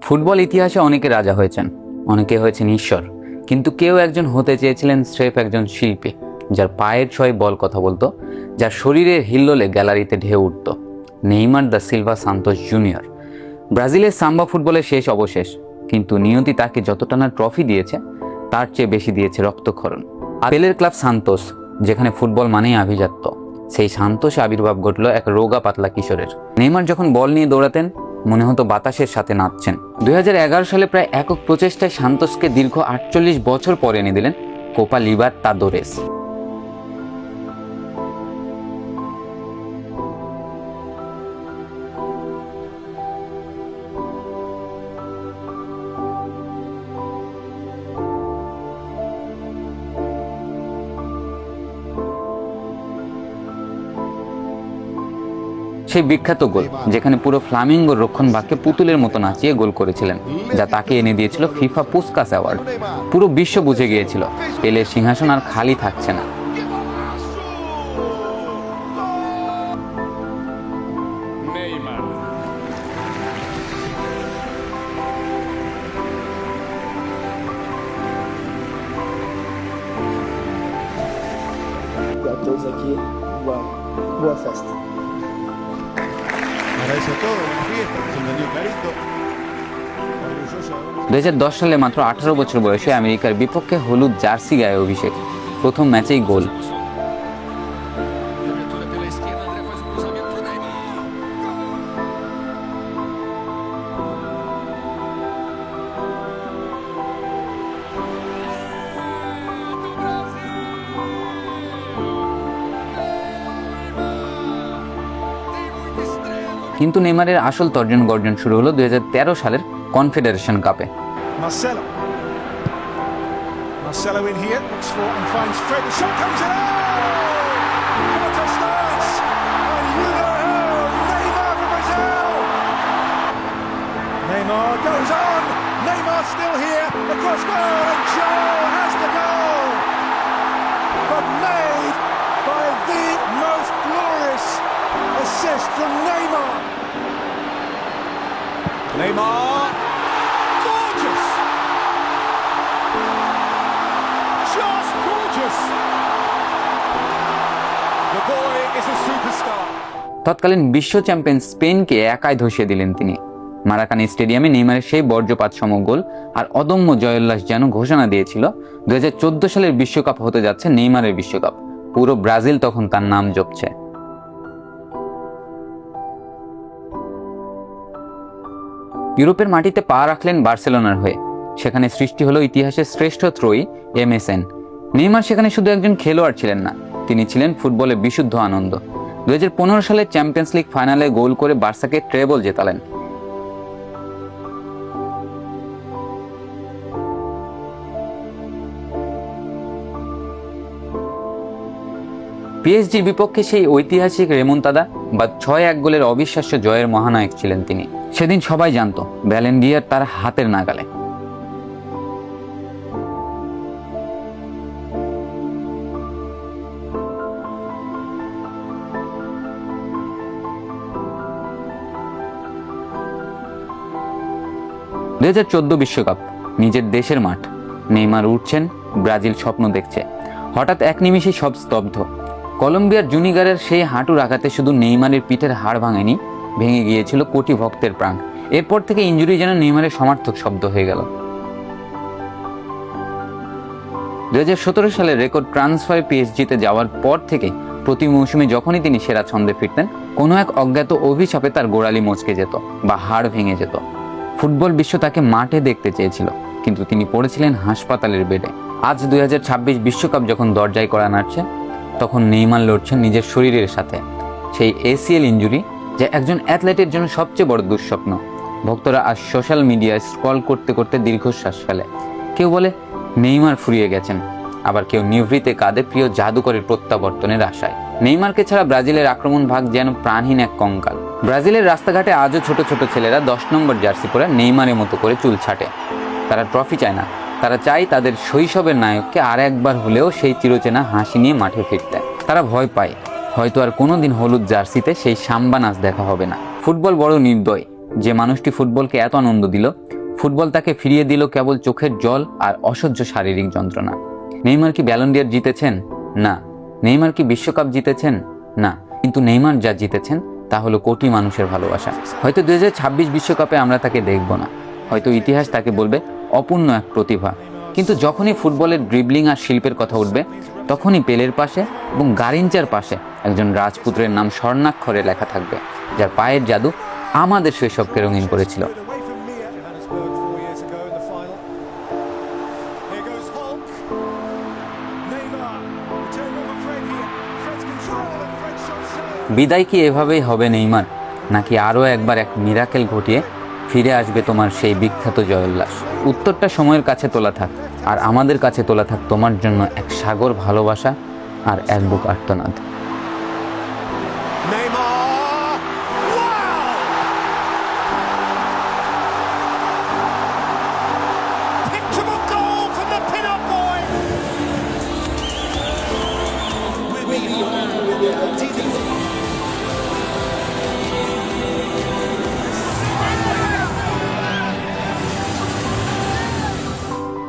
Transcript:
Football ইতিহাসে অনেকে রাজা হয়েছেন, অনেকে হয়েছেন ঈশ্বর, কিন্তু কেউ একজন হতে চেয়েছিলেন স্রেফ একজন শিল্পী, যার পায়ের ছোঁয়ায় বল কথা বলতো, যার শরীরের হিল্লোলে গ্যালারিতে ঢেউ উঠত। Neymar da Silva Santos junior. ব্রাজিলের সাম্বা ফুটবলের শেষ অবশেষ, কিন্তু নিয়তি তাকে যতটা না ট্রফি দিয়েছে তার চেয়ে বেশি দিয়েছে রক্তক্ষরণ। পেলের ক্লাব সান্তোস, যেখানে ফুটবল মানেই আভিজাত্য, সেই সান্তোসে আবির্ভাব ঘটল এক রোগা পাতলা কিশোরের। নেইমার যখন বল নিয়ে দৌড়াতেন মনে হতো বাতাসের সাথে নাচছেন। 2011 সালে প্রায় একক প্রচেষ্টায় সান্তোসকে দীর্ঘ 48 বছর পরে এনে দিলেন কোপা লিবার্তাদোরেস। সেই বিখ্যাত গোল, যেখানে পুরো ফ্লামিঙ্গোর রক্ষণ ভাগকে পুতুলের মতো নাচিয়ে গোল করেছিলেন, যা তাকে এনে দিয়েছিল ফিফা পুস্কাস অ্যাওয়ার্ড। পুরো বিশ্ব বুঝে গিয়েছিল পেলের সিংহাসন আর খালি থাকছে না। E a todos aqui, boa festa. 2010 সালে মাত্র 18 বছর বয়সে আমেরিকার বিপক্ষে হলুদ জার্সি গায়ে অভিষেক, প্রথম ম্যাচেই গোল। কিন্তু নেইমারের আসল তর্জন গর্জন শুরু হলো 2013 সালের কনফেডারেশন কাপে। Marcelo in here, looks for and finds Fred. The shot comes in. What a start! And you know, Neymar for Brazil. Neymar goes on. Neymar still here. Across goal, and Joe has the goal. But made by the most glorious assist from Neymar. Neymar, gorgeous. Just gorgeous. The boy is a superstar. তৎকালীন বিশ্ব champion স্পেনকে একাই ধসিয়ে দিলেন তিনি। মারাকানি স্টেডিয়ামে নেইমারের সেই বর্জ্যপাত সম গোল আর অদম্য জয়োল্লাস যেন ঘোষণা দিয়েছিল 2014 সালের বিশ্বকাপ হতে যাচ্ছে নেইমারের বিশ্বকাপ। পুরো ব্রাজিল তখন তার নাম জপছে। ইউরোপের মাটিতে পা রাখলেন বার্সেলোনার হয়ে। সেখানে সৃষ্টি হলো ইতিহাসের শ্রেষ্ঠ ত্রয়ী MSN। নেইমার সেখানে শুধু একজন খেলোয়াড় ছিলেন না, তিনি ছিলেন ফুটবলের বিশুদ্ধ আনন্দ। 2015 সালে চ্যাম্পিয়ন্স লিগ ফাইনালে গোল করে বার্সাকে ট্রেবল জেতালেন। PSG বিপক্ষে সেই ঐতিহাসিক রেমন্তাদা বা 6-1 গোলের অবিশ্বাস্য জয়ের মহানায়ক ছিলেন তিনি। সেদিন সবাই জানতো ব্যালন ডি'অর তার হাতের নাগালে। বিশ্বকাপ, নিজের দেশের মাঠ, নেইমার উঠছেন, ব্রাজিল স্বপ্ন দেখছে। হঠাৎ এক নিমিষে সব স্তব্ধ। কলম্বিয়ার জুনিগারের সেই হাঁটুর আঘাতে শুধু নেইমারের পিঠের হাড় ভাঙেনি, ভেঙে গিয়েছিল কোটি ভক্তের প্রাণ। এরপর থেকে ইনজুরি যেন নেইমারের সমার্থক শব্দ হয়ে গেল। 2017 সালে রেকর্ড ট্রান্সফারে PSG-তে যাওয়ার পর থেকে প্রতি মৌসুমে যখনই তিনি সেরা ছন্দে ফিরতেন, কোনো এক অজ্ঞাত অভিশাপে তার গোড়ালি মচকে যেত বা হাড় ভেঙে যেত। ফুটবল বিশ্ব তাকে মাঠে দেখতে চেয়েছিল, কিন্তু তিনি পড়েছিলেন হাসপাতালের বেডে। আজ 2026 বিশ্বকাপ যখন দরজায় কড়া নাড়ছে, তখন নেইমার লড়ছেন নিজের শরীরের সাথে। সেই ACL ইনজুরি, যা একজন অ্যাথলেটের জন্য সবচেয়ে বড় দুঃস্বপ্ন। ভক্তরা আজ সোশ্যাল মিডিয়ায় স্ক্রল করতে করতে দীর্ঘশ্বাস ফেলে। কেউ বলে নেইমার ফুরিয়ে গেছেন, আবার কেউ নিভৃতে কাঁদে প্রিয় জাদুকরের প্রত্যাবর্তনের আশায়। নেইমারকে ছাড়া ব্রাজিলের আক্রমণ ভাগ যেন প্রাণহীন এক কঙ্কাল। ব্রাজিলের রাস্তাঘাটে আজও ছোট ছোট ছেলেরা 10 নম্বর জার্সি পরে নেইমারের মতো করে চুল ছাটে। তারা ট্রফি চায় না, তারা চায় তাদের শৈশবের নায়ককে আর একবার হলেও সেই চিরচেনা হাসি নিয়ে মাঠে ফিরতে। তারা ভয় পায় হয়তো আর কোনোদিন হলুদ জার্সিতে সেই সাম্বা নাচ দেখা হবে না। ফুটবল বড় নির্দয়। যে মানুষটি ফুটবলকে এত আনন্দ দিল, ফুটবল তাকে ফিরিয়ে দিল কেবল চোখের জল আর অসহ্য শারীরিক যন্ত্রণা। নেইমার কি ব্যালন ডি'অর জিতেছেন? না। নেইমার কি বিশ্বকাপ জিতেছেন? না। কিন্তু নেইমার যা জিতেছেন তা হলো কোটি মানুষের ভালোবাসা। হয়তো 2026 বিশ্বকাপে আমরা তাকে দেখব না, হয়তো ইতিহাস তাকে বলবে অপূর্ণ এক প্রতিভা, কিন্তু যখনই ফুটবলের ড্রিবলিং আর শিল্পের কথা উঠবে তখনই পেলের পাশে এবং গারিঞ্চার পাশে একজন রাজপুত্রের নাম স্বর্ণাক্ষরে লেখা থাকবে, যার পায়ের জাদু আমাদের শৈশবকে রঙিন করেছিল। Away from Mia. Johannesburg 4 years ago in the final. Here goes Hulk. Neymar. Return over Fred here. Fred's control and Fred's shot saved. বিদায় কি এভাবেই হবে নেইমার, নাকি আরও একবার এক মিরাকেল ঘটিয়ে ফিরে আসবে তোমার সেই বিখ্যাত জয়োল্লাস? উত্তরটা সময়ের কাছে তোলা থাক, আর আমাদের কাছে তোলা থাক তোমার জন্য এক সাগর ভালোবাসা আর এক বুক আর্তনাদ।